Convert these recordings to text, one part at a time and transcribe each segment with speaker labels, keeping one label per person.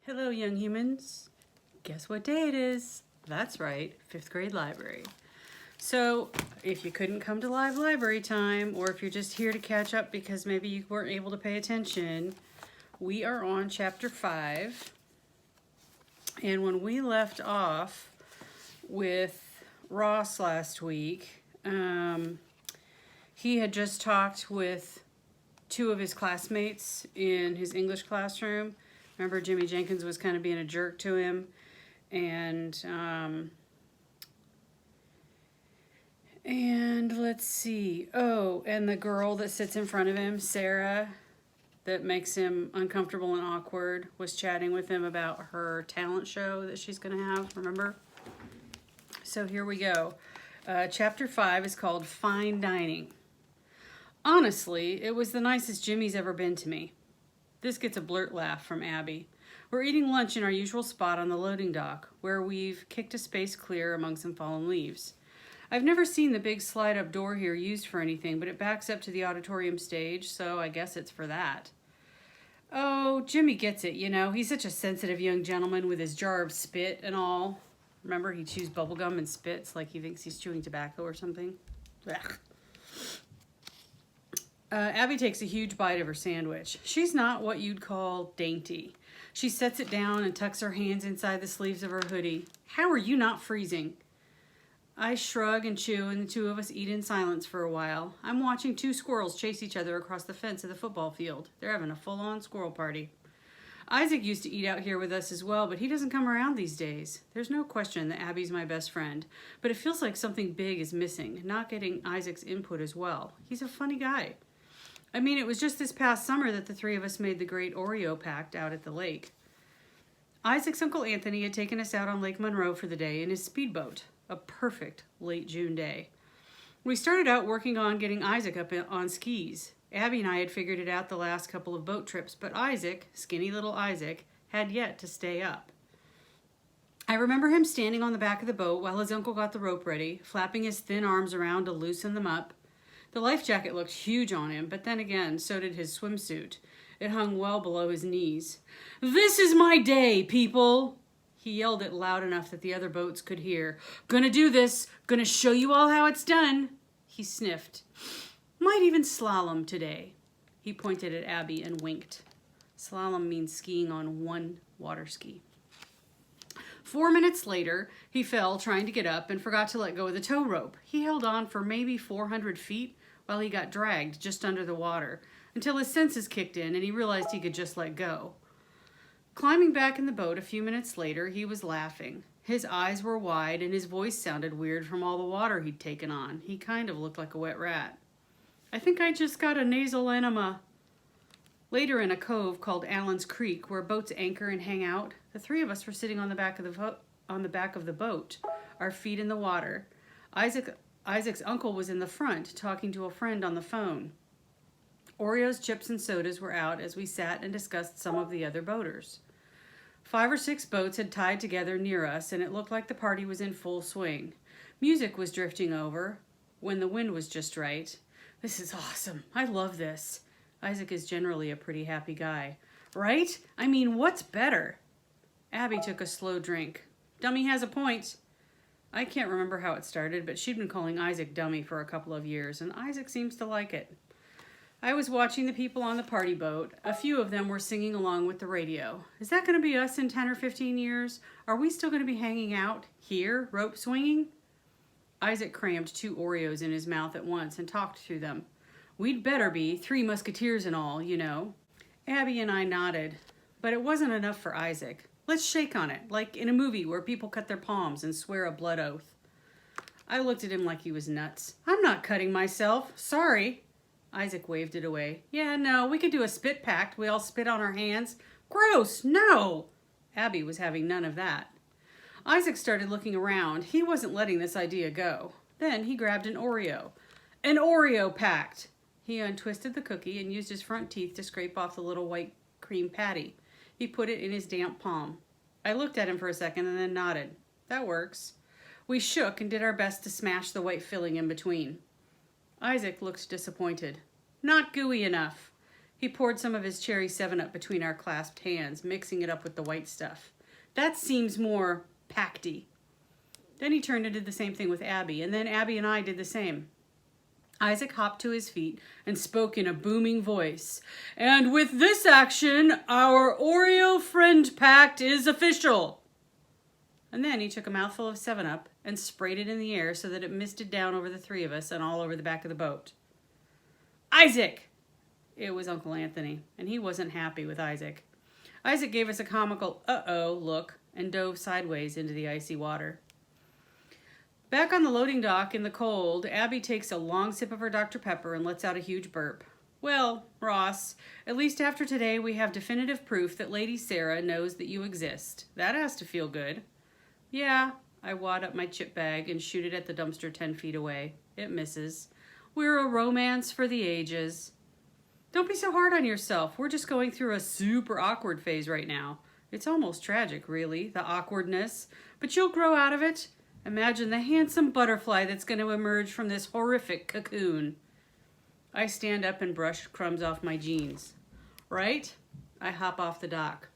Speaker 1: Hello, young humans. Guess what day it is? That's right, 5th grade library. So, if you couldn't come to live library time, or if you're just here to catch up because maybe you weren't able to pay attention, we are on chapter 5. And when we left off with Ross last week, he had just talked with two of his classmates in his English classroom. Remember, Jimmy Jenkins was kind of being a jerk to him, and let's see. Oh, and the girl that sits in front of him, Sarah, that makes him uncomfortable and awkward, was chatting with him about her talent show that she's going to have. Remember? So here we go. Chapter 5 is called Fine Dining. Honestly, it was the nicest Jimmy's ever been to me. This gets a blurt laugh from Abby. We're eating lunch in our usual spot on the loading dock, where we've kicked a space clear among some fallen leaves. I've never seen the big slide-up door here used for anything, but it backs up to the auditorium stage, so I guess it's for that. Oh, Jimmy gets it, you know. He's such a sensitive young gentleman with his jar of spit and all. Remember, he chews bubblegum and spits like he thinks he's chewing tobacco or something. Ugh. Abby takes a huge bite of her sandwich. She's not what you'd call dainty. She sets it down and tucks her hands inside the sleeves of her hoodie. How are you not freezing? I shrug and chew, and the two of us eat in silence for a while. I'm watching two squirrels chase each other across the fence of the football field. They're having a full-on squirrel party. Isaac used to eat out here with us as well, but he doesn't come around these days. There's no question that Abby's my best friend, but it feels like something big is missing, not getting Isaac's input as well. He's a funny guy. I mean, it was just this past summer that the three of us made the great Oreo pact out at the lake. Isaac's Uncle Anthony had taken us out on Lake Monroe for the day in his speedboat, a perfect late June day. We started out working on getting Isaac up on skis. Abby and I had figured it out the last couple of boat trips, but Isaac, skinny little Isaac, had yet to stay up. I remember him standing on the back of the boat while his uncle got the rope ready, flapping his thin arms around to loosen them up. The life jacket looked huge on him, but then again, so did his swimsuit. It hung well below his knees. "This is my day, people!" He yelled it loud enough that the other boats could hear. "Gonna do this. Gonna show you all how it's done." He sniffed. "Might even slalom today." He pointed at Abby and winked. Slalom means skiing on one water ski. 4 minutes later, he fell trying to get up and forgot to let go of the tow rope. He held on for maybe 400 feet while he got dragged just under the water, until his senses kicked in and he realized he could just let go. Climbing back in the boat a few minutes later, he was laughing. His eyes were wide and his voice sounded weird from all the water he'd taken on. He kind of looked like a wet rat. "I think I just got a nasal enema." Later in a cove called Allen's Creek, where boats anchor and hang out, the three of us were sitting on the back of the boat, our feet in the water. Isaac's uncle was in the front, talking to a friend on the phone. Oreos, chips, and sodas were out as we sat and discussed some of the other boaters. 5 or 6 boats had tied together near us, and it looked like the party was in full swing. Music was drifting over when the wind was just right. "This is awesome. I love this." Isaac is generally a pretty happy guy. "Right? I mean, what's better?" Abby took a slow drink. "Dummy has a point." I can't remember how it started, but she'd been calling Isaac Dummy for a couple of years, and Isaac seems to like it. I was watching the people on the party boat. A few of them were singing along with the radio. Is that going to be us in 10 or 15 years? Are we still going to be hanging out here, rope swinging? Isaac crammed 2 Oreos in his mouth at once and talked through them. "We'd better be, 3 musketeers and all, you know." Abby and I nodded, but it wasn't enough for Isaac. "Let's shake on it, like in a movie where people cut their palms and swear a blood oath." I looked at him like he was nuts. "I'm not cutting myself. Sorry." Isaac waved it away. "Yeah, no, we could do a spit pact. We all spit on our hands." "Gross, no!" Abby was having none of that. Isaac started looking around. He wasn't letting this idea go. Then he grabbed an Oreo. "An Oreo pact!" He untwisted the cookie and used his front teeth to scrape off the little white cream patty. He put it in his damp palm. I looked at him for a second and then nodded. "That works." We shook and did our best to smash the white filling in between. Isaac looked disappointed. "Not gooey enough." He poured some of his cherry 7-Up between our clasped hands, mixing it up with the white stuff. That seems more pacty. Then he turned and did the same thing with Abby, and then Abby and I did the same. Isaac hopped to his feet and spoke in a booming voice. "And with this action, our Oreo friend pact is official." And then he took a mouthful of 7-Up and sprayed it in the air so that it misted down over the three of us and all over the back of the boat. "Isaac!" It was Uncle Anthony, and he wasn't happy with Isaac. Isaac gave us a comical uh-oh look and dove sideways into the icy water. Back on the loading dock in the cold, Abby takes a long sip of her Dr. Pepper and lets out a huge burp. "Well, Ross, at least after today we have definitive proof that Lady Sarah knows that you exist. That has to feel good." "Yeah." I wad up my chip bag and shoot it at the dumpster 10 feet away. It misses. "We're a romance for the ages." "Don't be so hard on yourself. We're just going through a super awkward phase right now. It's almost tragic, really, the awkwardness. But you'll grow out of it. Imagine the handsome butterfly that's going to emerge from this horrific cocoon." I stand up and brush crumbs off my jeans. "Right?" I hop off the dock.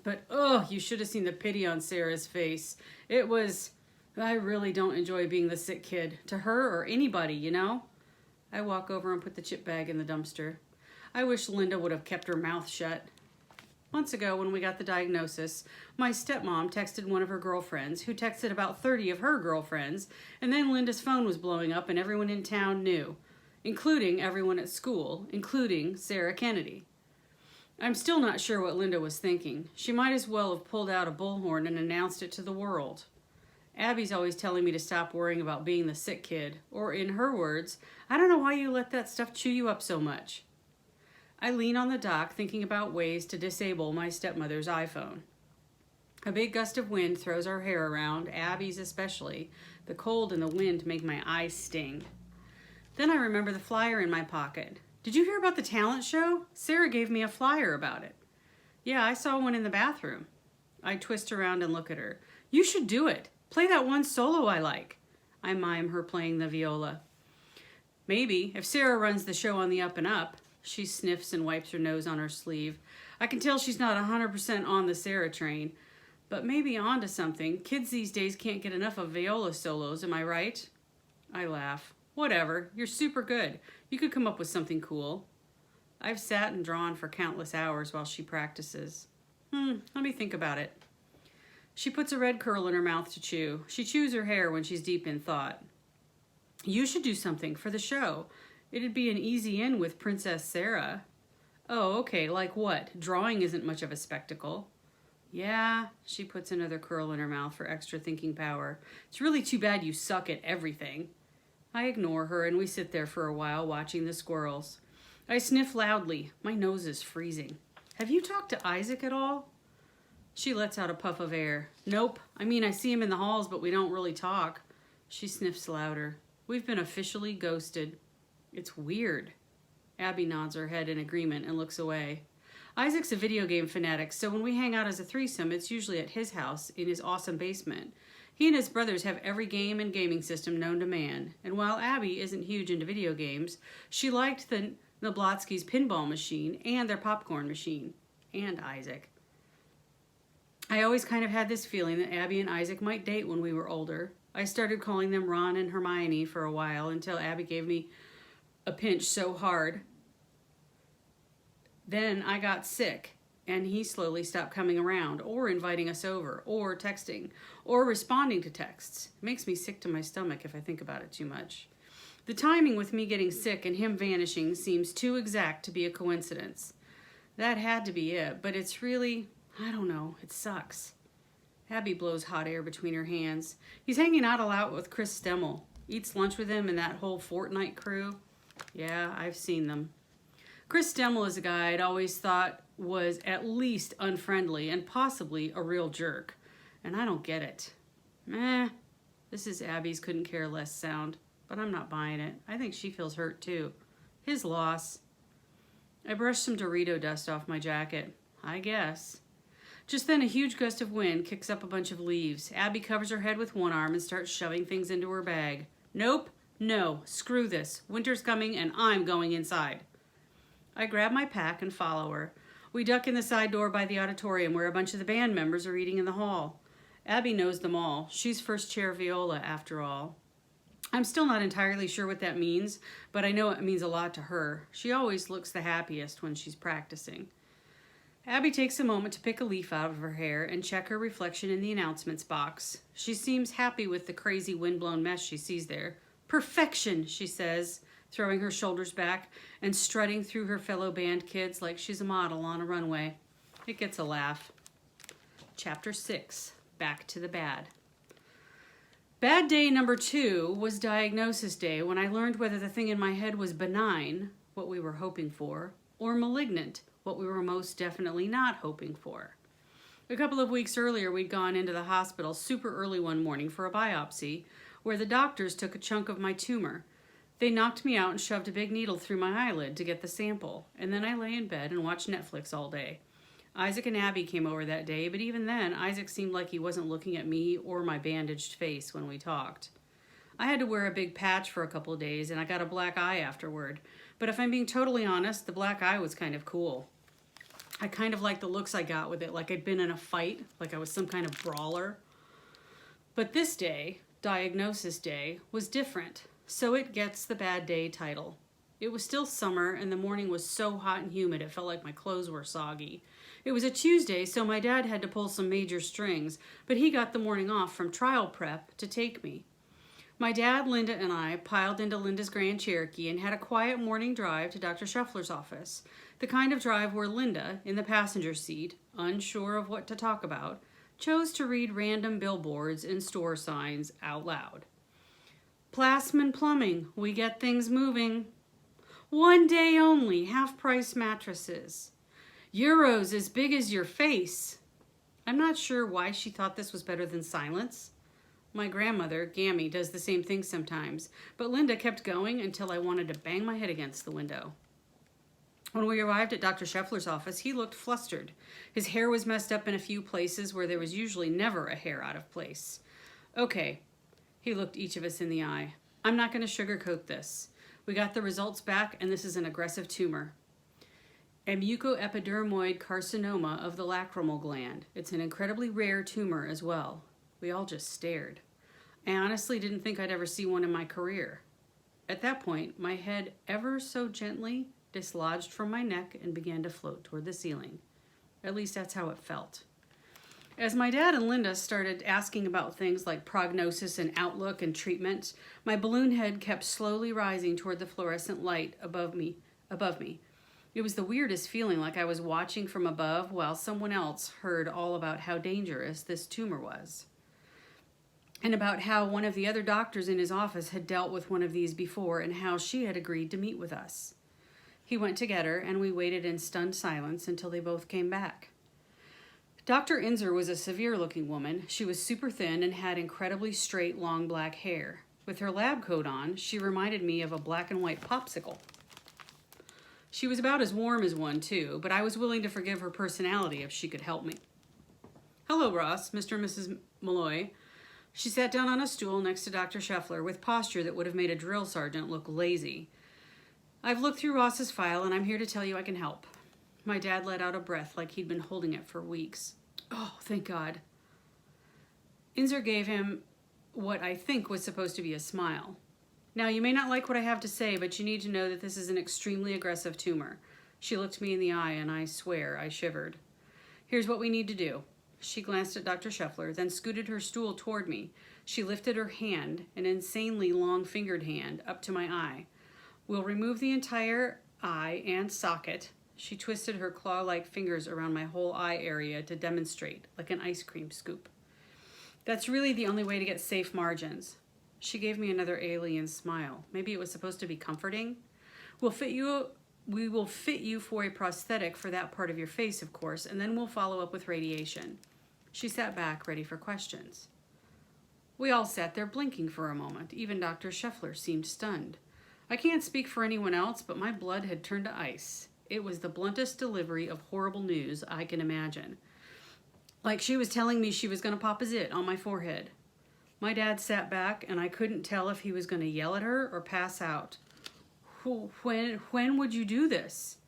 Speaker 1: But, you should have seen the pity on Sarah's face. It was, I really don't enjoy being the sick kid. To her or anybody, you know? I walk over and put the chip bag in the dumpster. I wish Linda would have kept her mouth shut. Months ago, when we got the diagnosis, my stepmom texted one of her girlfriends, who texted about 30 of her girlfriends, and then Linda's phone was blowing up and everyone in town knew, including everyone at school, including Sarah Kennedy. I'm still not sure what Linda was thinking. She might as well have pulled out a bullhorn and announced it to the world. Abby's always telling me to stop worrying about being the sick kid, or in her words, "I don't know why you let that stuff chew you up so much." I lean on the dock thinking about ways to disable my stepmother's iPhone. A big gust of wind throws our hair around, Abby's especially. The cold and the wind make my eyes sting. Then I remember the flyer in my pocket. "Did you hear about the talent show? Sarah gave me a flyer about it." "Yeah, I saw one in the bathroom." I twist around and look at her. "You should do it. Play that one solo I like." I mime her playing the viola. "Maybe, if Sarah runs the show on the up and up." She sniffs and wipes her nose on her sleeve. I can tell she's not 100% on the Sarah train, but maybe on to something. Kids these days can't get enough of viola solos, am I right? I laugh. "Whatever, you're super good. You could come up with something cool." I've sat and drawn for countless hours while she practices. Let me think about it. She puts a red curl in her mouth to chew. She chews her hair when she's deep in thought. "You should do something for the show. It'd be an easy in with Princess Sarah." "Oh, okay, like what? Drawing isn't much of a spectacle." "Yeah," she puts another curl in her mouth for extra thinking power. "It's really too bad you suck at everything." I ignore her and we sit there for a while watching the squirrels. I sniff loudly. My nose is freezing. "Have you talked to Isaac at all?" She lets out a puff of air. "Nope. I mean, I see him in the halls, but we don't really talk." She sniffs louder. "We've been officially ghosted." "It's weird." Abby nods her head in agreement and looks away. Isaac's a video game fanatic, so when we hang out as a threesome, it's usually at his house in his awesome basement. He and his brothers have every game and gaming system known to man, and while Abby isn't huge into video games, she liked the Nablotsky's pinball machine and their popcorn machine, and Isaac. I always kind of had this feeling that Abby and Isaac might date when we were older. I started calling them Ron and Hermione for a while until Abby gave me a pinch so hard. Then I got sick, and he slowly stopped coming around, or inviting us over, or texting, or responding to texts. It makes me sick to my stomach if I think about it too much. The timing with me getting sick and him vanishing seems too exact to be a coincidence. That had to be it, but it's really, I don't know, it sucks. Abby blows hot air between her hands. He's hanging out a lot with Chris Stemmel. Eats lunch with him and that whole Fortnite crew. Yeah, I've seen them. Chris Stemmel is a guy I'd always thought was at least unfriendly and possibly a real jerk. And I don't get it. This is Abby's couldn't care less sound, but I'm not buying it. I think she feels hurt too. His loss. I brushed some Dorito dust off my jacket. I guess. Just then a huge gust of wind kicks up a bunch of leaves. Abby covers her head with one arm and starts shoving things into her bag. "Nope, no, screw this. Winter's coming and I'm going inside." I grab my pack and follow her. We duck in the side door by the auditorium where a bunch of the band members are eating in the hall. Abby knows them all. She's first chair viola, after all. I'm still not entirely sure what that means, but I know it means a lot to her. She always looks the happiest when she's practicing. Abby takes a moment to pick a leaf out of her hair and check her reflection in the announcements box. She seems happy with the crazy windblown mess she sees there. Perfection, she says, throwing her shoulders back and strutting through her fellow band kids like she's a model on a runway. It gets a laugh. Chapter 6, Back to the Bad. Bad day number 2 was diagnosis day, when I learned whether the thing in my head was benign, what we were hoping for, or malignant, what we were most definitely not hoping for. A couple of weeks earlier, we'd gone into the hospital super early one morning for a biopsy, where the doctors took a chunk of my tumor. They knocked me out and shoved a big needle through my eyelid to get the sample, and then I lay in bed and watched Netflix all day. Isaac and Abby came over that day, but even then, Isaac seemed like he wasn't looking at me or my bandaged face when we talked. I had to wear a big patch for a couple of days, and I got a black eye afterward. But if I'm being totally honest, the black eye was kind of cool. I kind of liked the looks I got with it, like I'd been in a fight, like I was some kind of brawler. But this day, diagnosis day, was different, so it gets the bad day title. It was still summer, and the morning was so hot and humid it felt like my clothes were soggy. It was a Tuesday, so my dad had to pull some major strings, but he got the morning off from trial prep to take me. My dad, Linda, and I piled into Linda's Grand Cherokee and had a quiet morning drive to Dr. Scheffler's office, the kind of drive where Linda, in the passenger seat, unsure of what to talk about, chose to read random billboards and store signs out loud. Plasman Plumbing, we get things moving. 1 day only, half-price mattresses. Euros as big as your face. I'm not sure why she thought this was better than silence. My grandmother, Gammy, does the same thing sometimes, but Linda kept going until I wanted to bang my head against the window. When we arrived at Dr. Scheffler's office, he looked flustered. His hair was messed up in a few places where there was usually never a hair out of place. Okay, he looked each of us in the eye. I'm not going to sugarcoat this. We got the results back, and this is an aggressive tumor. A mucoepidermoid carcinoma of the lacrimal gland. It's an incredibly rare tumor as well. We all just stared. I honestly didn't think I'd ever see one in my career. At that point, my head ever so gently dislodged from my neck and began to float toward the ceiling. At least that's how it felt. As my dad and Linda started asking about things like prognosis and outlook and treatment, my balloon head kept slowly rising toward the fluorescent light above me. It was the weirdest feeling, like I was watching from above while someone else heard all about how dangerous this tumor was, and about how one of the other doctors in his office had dealt with one of these before and how she had agreed to meet with us. He went to get her, and we waited in stunned silence until they both came back. Dr. Inzer was a severe-looking woman. She was super thin and had incredibly straight, long black hair. With her lab coat on, she reminded me of a black and white popsicle. She was about as warm as one, too, but I was willing to forgive her personality if she could help me. Hello, Ross, Mr. and Mrs. Malloy. She sat down on a stool next to Dr. Scheffler with posture that would have made a drill sergeant look lazy. I've looked through Ross's file, and I'm here to tell you I can help. My dad let out a breath like he'd been holding it for weeks. Oh, thank God. Inzer gave him what I think was supposed to be a smile. Now, you may not like what I have to say, but you need to know that this is an extremely aggressive tumor. She looked me in the eye, and I swear I shivered. Here's what we need to do. She glanced at Dr. Scheffler, then scooted her stool toward me. She lifted her hand, an insanely long-fingered hand, up to my eye. We'll remove the entire eye and socket. She twisted her claw-like fingers around my whole eye area to demonstrate, like an ice cream scoop. That's really the only way to get safe margins. She gave me another alien smile. Maybe it was supposed to be comforting. We will fit you for a prosthetic for that part of your face, of course, and then we'll follow up with radiation. She sat back, ready for questions. We all sat there blinking for a moment. Even Dr. Scheffler seemed stunned. I can't speak for anyone else, but my blood had turned to ice. It was the bluntest delivery of horrible news I can imagine. Like she was telling me she was going to pop a zit on my forehead. My dad sat back, and I couldn't tell if he was going to yell at her or pass out. When would you do this?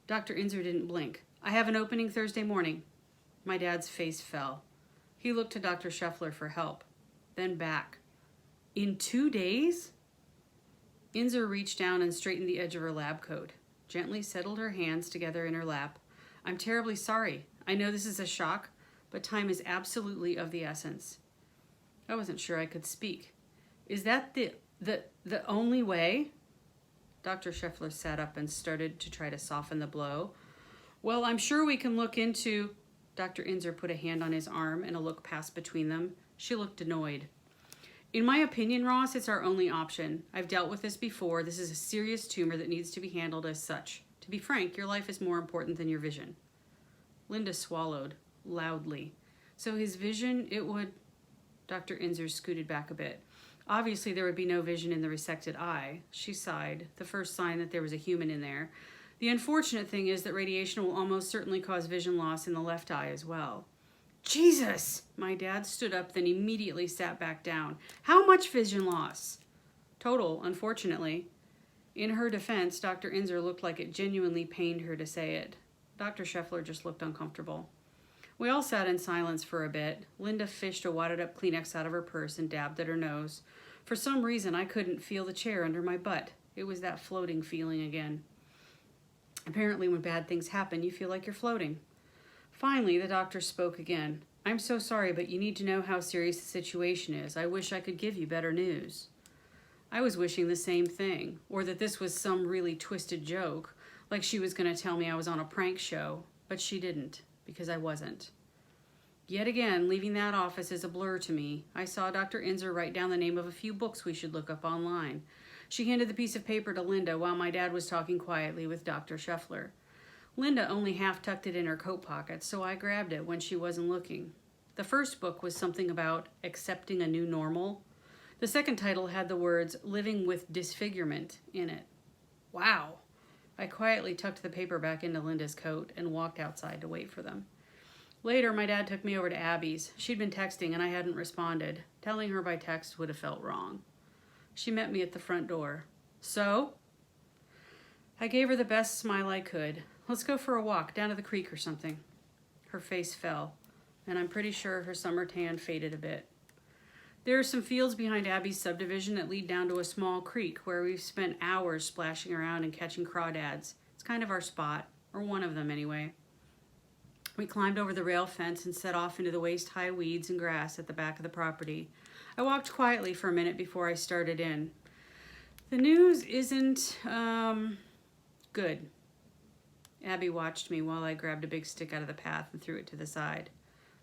Speaker 1: Dr. Inzer didn't blink. I have an opening Thursday morning. My dad's face fell. He looked to Dr. Scheffler for help, then back. In 2 days? Inzer reached down and straightened the edge of her lab coat, gently settled her hands together in her lap. I'm terribly sorry. I know this is a shock, but time is absolutely of the essence. I wasn't sure I could speak. Is that the only way? Dr. Scheffler sat up and started to try to soften the blow. Well, I'm sure we can look into... Dr. Inzer put a hand on his arm and a look passed between them. She looked annoyed. In my opinion, Ross, it's our only option. I've dealt with this before. This is a serious tumor that needs to be handled as such. To be frank, your life is more important than your vision. Linda swallowed loudly. So his vision, it would... Dr. Inzer scooted back a bit. Obviously, there would be no vision in the resected eye. She sighed, the first sign that there was a human in there. The unfortunate thing is that radiation will almost certainly cause vision loss in the left eye as well. Jesus! My dad stood up, then immediately sat back down. How much vision loss? Total, unfortunately. In her defense, Dr. Inzer looked like it genuinely pained her to say it. Dr. Scheffler just looked uncomfortable. We all sat in silence for a bit. Linda fished a wadded-up Kleenex out of her purse and dabbed at her nose. For some reason, I couldn't feel the chair under my butt. It was that floating feeling again. Apparently, when bad things happen, you feel like you're floating. Finally, the doctor spoke again. I'm so sorry, but you need to know how serious the situation is. I wish I could give you better news. I was wishing the same thing, or that this was some really twisted joke, like she was going to tell me I was on a prank show, but she didn't, because I wasn't. Yet again, leaving that office is a blur to me. I saw Dr. Inzer write down the name of a few books we should look up online. She handed the piece of paper to Linda while my dad was talking quietly with Dr. Scheffler. Linda only half tucked it in her coat pocket, so I grabbed it when she wasn't looking. The first book was something about accepting a new normal. The second title had the words living with disfigurement in it. Wow. I quietly tucked the paper back into Linda's coat and walked outside to wait for them. Later, my dad took me over to Abby's. She'd been texting and I hadn't responded. Telling her by text would have felt wrong. She met me at the front door. So? I gave her the best smile I could. Let's go for a walk down to the creek or something. Her face fell, and I'm pretty sure her summer tan faded a bit. There are some fields behind Abby's subdivision that lead down to a small creek where we've spent hours splashing around and catching crawdads. It's kind of our spot, or one of them anyway. We climbed over the rail fence and set off into the waist-high weeds and grass at the back of the property. I walked quietly for a minute before I started in. The news isn't, good. Abby watched me while I grabbed a big stick out of the path and threw it to the side.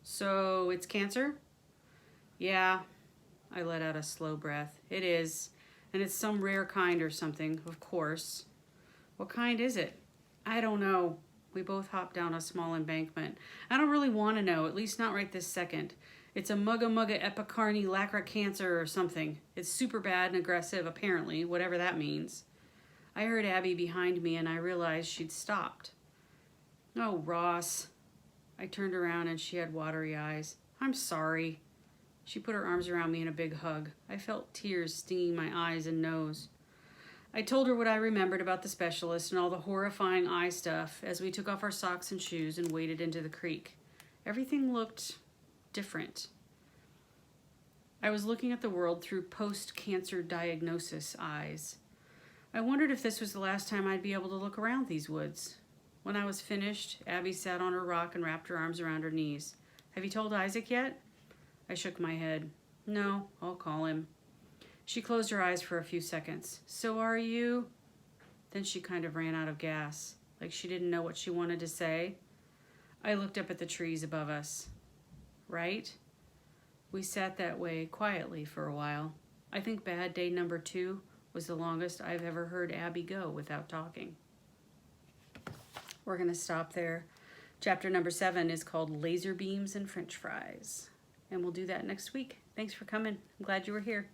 Speaker 1: So, it's cancer? Yeah. I let out a slow breath. It is. And it's some rare kind or something, of course. What kind is it? I don't know. We both hopped down a small embankment. I don't really want to know, at least not right this second. It's a mugga epicarny lacra cancer or something. It's super bad and aggressive, apparently, whatever that means. I heard Abby behind me and I realized she'd stopped. Oh, Ross. I turned around and she had watery eyes. I'm sorry. She put her arms around me in a big hug. I felt tears stinging my eyes and nose. I told her what I remembered about the specialist and all the horrifying eye stuff as we took off our socks and shoes and waded into the creek. Everything looked different. I was looking at the world through post-cancer diagnosis eyes. I wondered if this was the last time I'd be able to look around these woods. When I was finished, Abby sat on her rock and wrapped her arms around her knees. Have you told Isaac yet? I shook my head. No, I'll call him. She closed her eyes for a few seconds. So are you? Then she kind of ran out of gas, like she didn't know what she wanted to say. I looked up at the trees above us. Right? We sat that way quietly for a while. I think bad day number 2 was the longest I've ever heard Abby go without talking. We're going to stop there. Chapter number 7 is called Laser Beams and French Fries. And we'll do that next week. Thanks for coming. I'm glad you were here.